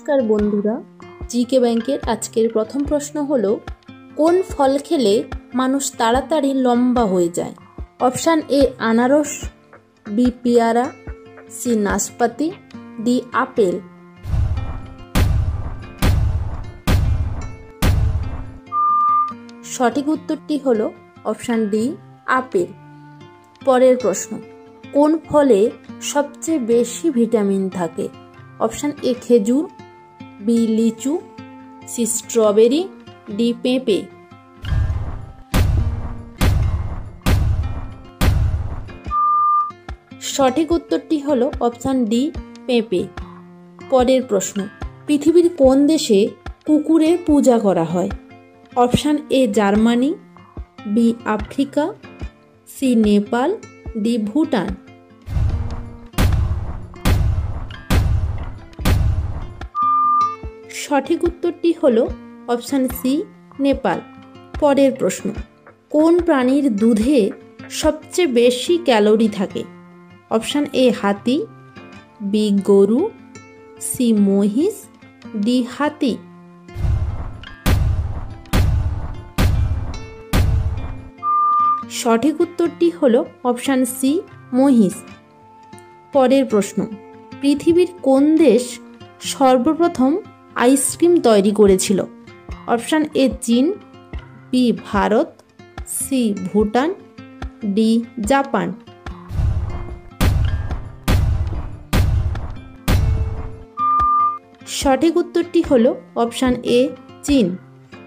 নমস্কার বন্ধুরা, জিকে ব্যাংকের আজকের প্রথম প্রশ্ন হলো, কোন ফল খেলে মানুষ তাড়াতাড়ি লম্বা হয়ে যায়? অপশান এ আনারস, বি পেয়ারা, সি নাশপাতি, ডি আপেল। সঠিক উত্তরটি হলো অপশান ডি আপেল। পরের প্রশ্ন, কোন ফলে সবচেয়ে বেশি ভিটামিন থাকে? অপশান এ খেজুর, বি লিচু, সি স্ট্রবেরি, ডি পেঁপে। সঠিক উত্তরটি হলো অপশান ডি পেঁপে। পরের প্রশ্ন, পৃথিবীর কোন দেশে কুকুরের পূজা করা হয়? Option A Germany, B Africa, C Nepal, D Bhutan. সঠিক উত্তরটি হলো অপশান সি নেপাল। পরের প্রশ্ন, কোন প্রাণীর দুধে সবচেয়ে বেশি ক্যালোরি থাকে? অপশান এ হাতি, বি গরু, সি মহিষ, ডি হাতি। সঠিক উত্তরটি হলো অপশান সি মহিষ। পরের প্রশ্ন, পৃথিবীর কোন দেশ সর্বপ্রথম আইসক্রিম তৈরি করেছিল? অপশান এ চীন, B Bharat, C Bhutan, D Japan. সঠিক উত্তরটি হলো অপশান এ চীন।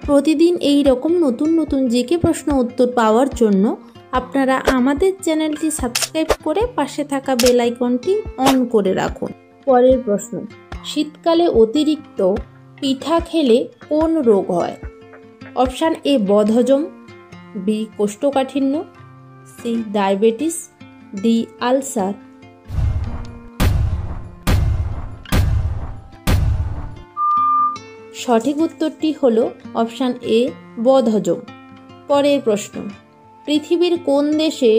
প্রতিদিন এই রকম নতুন নতুন জিকে প্রশ্ন উত্তর পাওয়ার জন্য আপনারা আমাদের চ্যানেলটি সাবস্ক্রাইব করে পাশে থাকা বেল আইকনটি অন করে রাখুন। পরের প্রশ্ন, শীতকালে অতিরিক্ত পিঠা খেলে কোন রোগ হয়? অপশান এ বদহজম, বি কোষ্ঠকাঠিন্য, সি ডায়াবেটিস, ডি আলসার। সঠিক উত্তরটি হলো অপশান এ বদহজম। পরের প্রশ্ন, পৃথিবীর কোন দেশে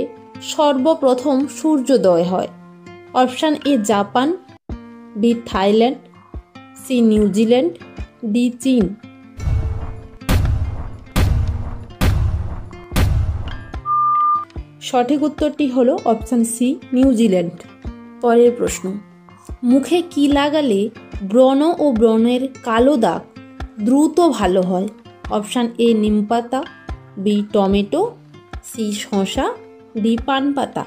সর্বপ্রথম সূর্যোদয় হয়? Option A Japan, B Thailand, C New Zealand, D চীন। সঠিক উত্তরটি হলো অপশান সি নিউজিল্যান্ড। পরের প্রশ্ন, মুখে কি লাগালে ব্রণ ও ব্রণের কালো দাগ দ্রুত ভালো হয়? অপশান এ নিমপাতা, বি টমেটো, সি শসা, ডি পান পাতা।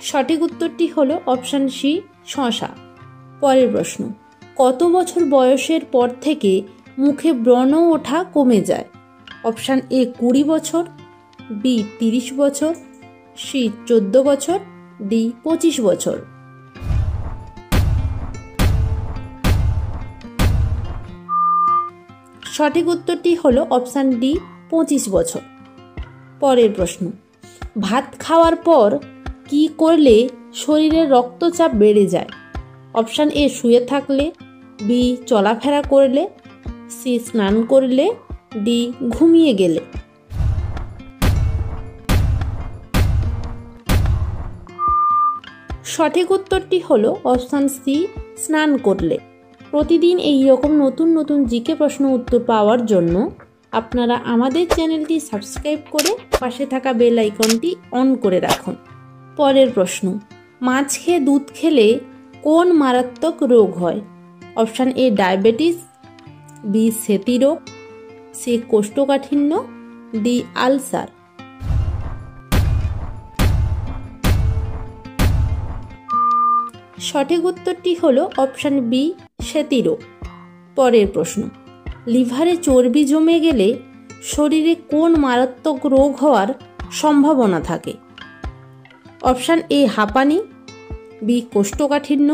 সঠিক উত্তরটি হলো অপশান সি শসা। পরের প্রশ্ন, কত বছর বয়সের পর থেকে মুখে ব্রণ ওঠা কমে যায়? অপশান এ 20 বছর, বি 30 বছর, সি 14 বছর, ডি 25 বছর। সঠিক উত্তরটি হলো অপশান ডি 25 বছর। পরের প্রশ্ন, ভাত খাওয়ার পর কি করলে শরীরের রক্তচাপ বেড়ে যায়? অপশান এ শুয়ে থাকলে, বি চলাফেরা করলে, সি স্নান করলে, ডি ঘুমিয়ে গেলে। সঠিক উত্তরটি হলো অপশান সি স্নান করলে। প্রতিদিন এই রকম নতুন নতুন জিকে প্রশ্ন উত্তর পাওয়ার জন্য আপনারা আমাদের চ্যানেলটি সাবস্ক্রাইব করে পাশে থাকা বেল আইকনটি অন করে রাখুন। পরের প্রশ্ন, মাছ খেয়ে দুধ খেলে কোন মারাত্মক রোগ হয়? অপশান এ ডায়াবেটিস, বি সেতি রোগ, সি কোষ্ঠকাঠিন্য, ডি আলসার। সঠিক উত্তরটি হলো অপশান বি সেতি রোগ। পরের প্রশ্ন, লিভারে চর্বি জমে গেলে শরীরে কোন মারাত্মক রোগ হওয়ার সম্ভাবনা থাকে? অপশান এ হাঁপানি, বি কোষ্ঠকাঠিন্য,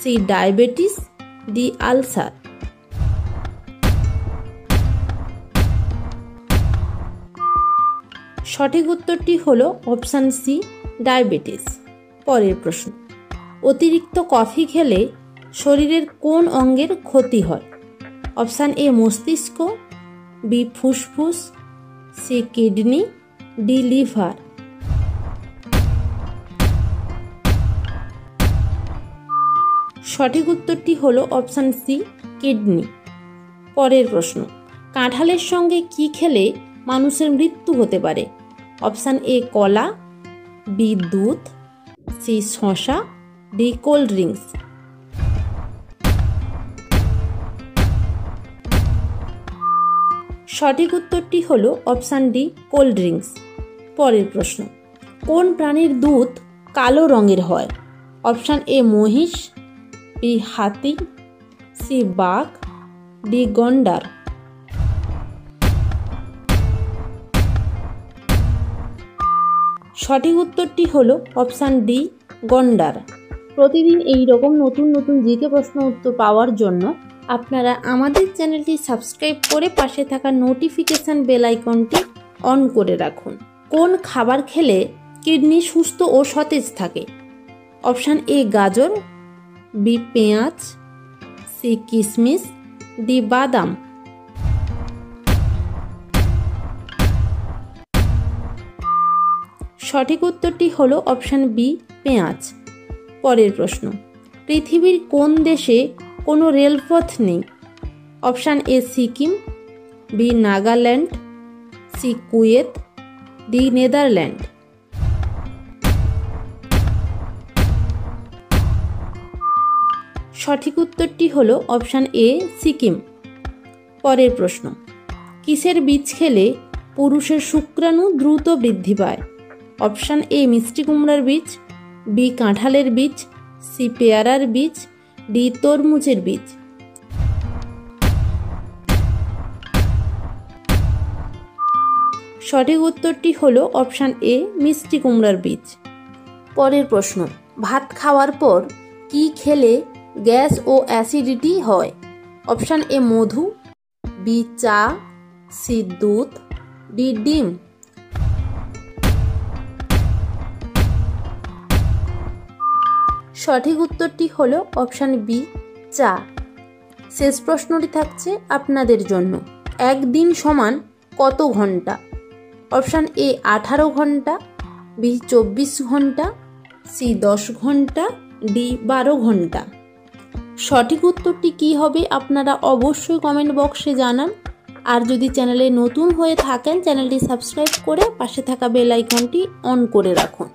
সি ডায়াবেটিস, ডি আলসার। সঠিক উত্তরটি হলো অপশান সি ডায়াবেটিস। পরের প্রশ্ন, অতিরিক্ত কফি খেলে শরীরের কোন অঙ্গের ক্ষতি হয়? অপশান এ মস্তিষ্ক, বি ফুসফুস, সি কিডনি, ডি লিভার। সঠিক উত্তরটি হলো অপশান সি, কিডনি। পরের প্রশ্ন, কাঁঠালের সঙ্গে কি খেলে মানুষের মৃত্যু হতে পারে? অপশান এ কলা, বি দুধ, সি শসা, ডি কোল্ড ড্রিঙ্কস। সঠিক উত্তরটি হলো অপশান ডি, কোল্ড ড্রিঙ্কস। পরের প্রশ্ন, কোন প্রাণীর দুধ কালো রঙের হয়? অপশান এ মহিষ, বি হাতি, সি বাঘ, ডি গন্ডার। সঠিক উত্তরটি হলো অপশান ডি, গন্ডার। প্রতিদিন এই রকম নতুন নতুন জিকে প্রশ্ন উত্তর পাওয়ার জন্য আপনারা আমাদের চ্যানেলটি সাবস্ক্রাইব করে পাশে থাকা নোটিফিকেশান বেল আইকনটি অন করে রাখুন। কোন খাবার খেলে কিডনি সুস্থ ও সতেজ থাকে? অপশান এ গাজর, বি পেঁয়াজ, সি কিশমিশ, ডি বাদাম। সঠিক উত্তরটি হলো অপশান বি, পেঁয়াজ। পরের প্রশ্ন, পৃথিবীর কোন দেশে কোনো রেলপথ নেই? Option A Sikkim, B Nagaland, C Kuwait, D Netherland. সঠিক উত্তরটি হলো অপশান এ, সিকিম। পরের প্রশ্ন, কিসের বীজ খেলে পুরুষের শুক্রাণু দ্রুত বৃদ্ধি পায়? অপশান এ মিষ্টি কুমড়ার বীজ, বি কাঁঠালের বীজ, সি পেয়ারার বীজ, ডি তরমুজের বীজ। সঠিক উত্তরটি হলো অপশান এ, মিষ্টি কুমড়ার বীজ। পরের প্রশ্ন, ভাত খাওয়ার পর কি খেলে গ্যাস ও অ্যাসিডিটি হয়? অপশান এ মধু, বি চা, সি দুধ, ডি ডিম। সঠিক উত্তরটি হলো অপশান বি, চা। শেষ প্রশ্নটি থাকছে আপনাদের জন্য, একদিন সমান কত ঘন্টা? অপশান এ 18 ঘন্টা, বি 24 ঘন্টা, সি 10 ঘন্টা, ডি 12 ঘন্টা। সঠিক উত্তরটি কী হবে আপনারা অবশ্যই কমেন্ট বক্সে জানান। আর যদি চ্যানেলে নতুন হয়ে থাকেন চ্যানেলটি সাবস্ক্রাইব করে পাশে থাকা বেল আইকনটি অন করে রাখুন।